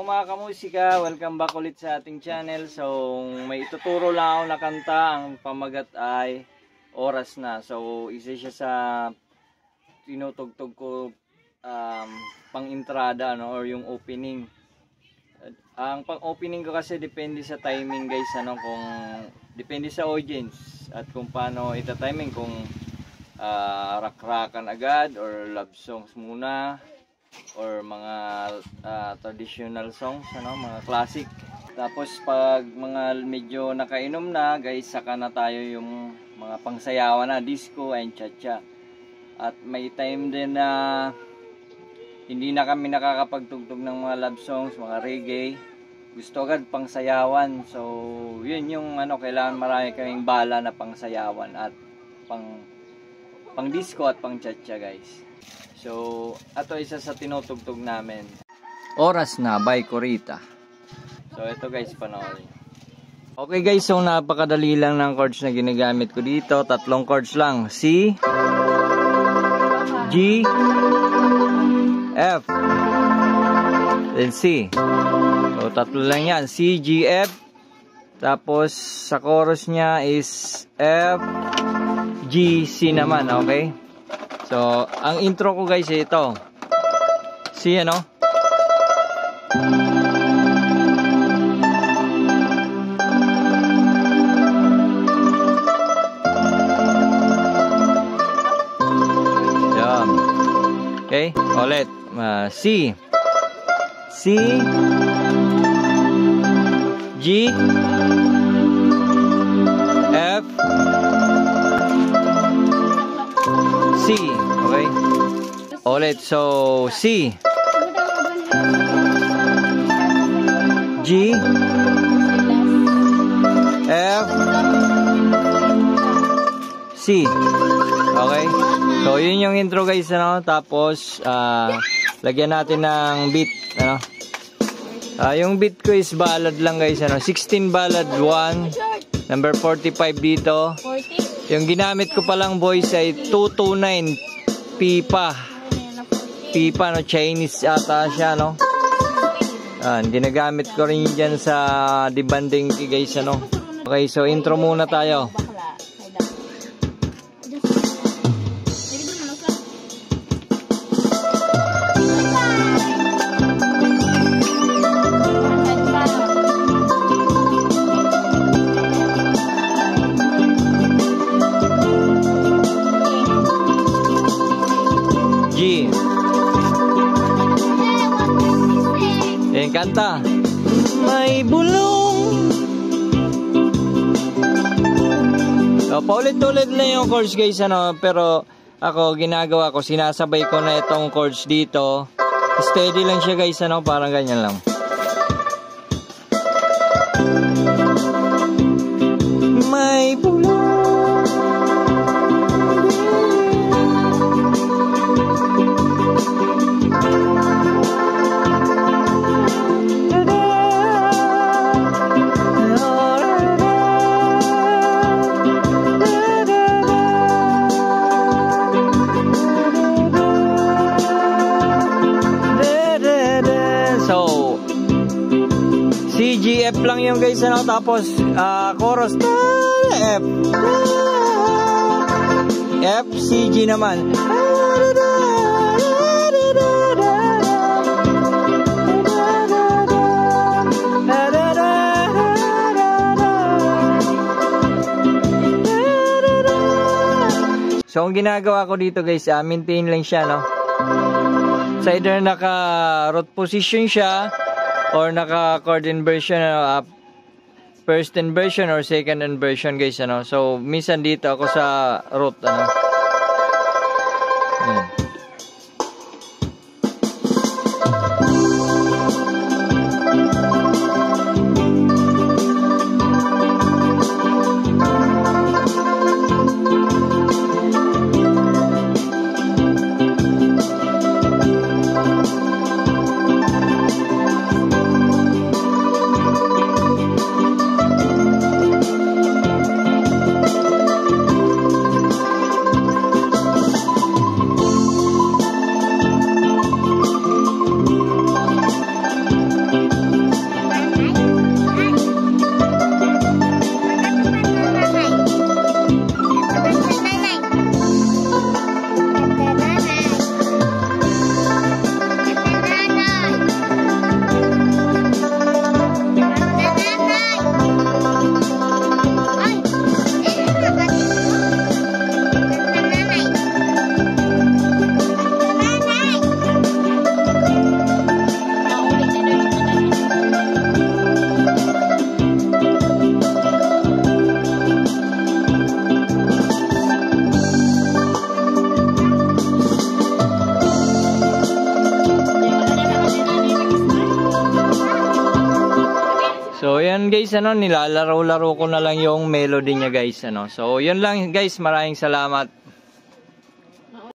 mga kamusika, welcome back ulit sa ating channel. So may ituturo lang ako na kanta, ang pamagat ay Oras Na. So isa siya sa tinutugtog ko pang entrada or yung opening. Ang pang opening ko kasi depende sa timing guys, kung depende sa audience at kung paano ita-timing, kung rock-rockan agad or love songs muna or mga traditional songs, mga classic. Tapos pag mga medyo nakainom na guys, saka na tayo yung mga pangsayawan na disco and cha-cha. At may time din na hindi na kami nakakapagtugtog ng mga love songs, mga reggae. Gusto agad pangsayawan. So yun yung kailangan marami kaming bala na pangsayawan at pang disco at pang cha-cha guys. So ito isa sa tinutugtog namin, Oras Na by Corita. So ito guys, panoorin. Okay guys, so napakadali lang ng chords na ginagamit ko dito. 3 chords lang. C, G, F, then C. So 3 lang yan. C, G, F. Tapos sa chorus niya is F, G, C naman. Okay. So ang intro ko guys ay ito. C, Yan. Okay, ulit. C, G, F, C. Okay. Ulit. So C, G, F, C. Okay. So yun yung intro guys, tapos lagyan natin ng beat, yung beat ko is ballad lang guys, 16 ballad 1, number 45 dito. Yung ginamit ko palang voice ay 229 pipa, Chinese ata siya, ginagamit ko rin dyan sa debanding guys, Okay, so intro muna tayo. G. Yan, kanta. May bulong. So, paulit-ulit na yung chords guys, pero ako ginagawa ko, sinasabay ko na itong chords dito. Steady lang siya guys, parang ganyan lang. May bulong. F lang yung guys, tapos chorus F, F, C, G naman. So ang ginagawa ko dito guys, maintain lang siya, So either naka root position siya or naka-chord inversion, first inversion or second inversion guys, So minsan dito ako sa root, Ayan. yan guys, nilalaro-laro ko na lang yung melody niya guys, So, yun lang guys, maraming salamat.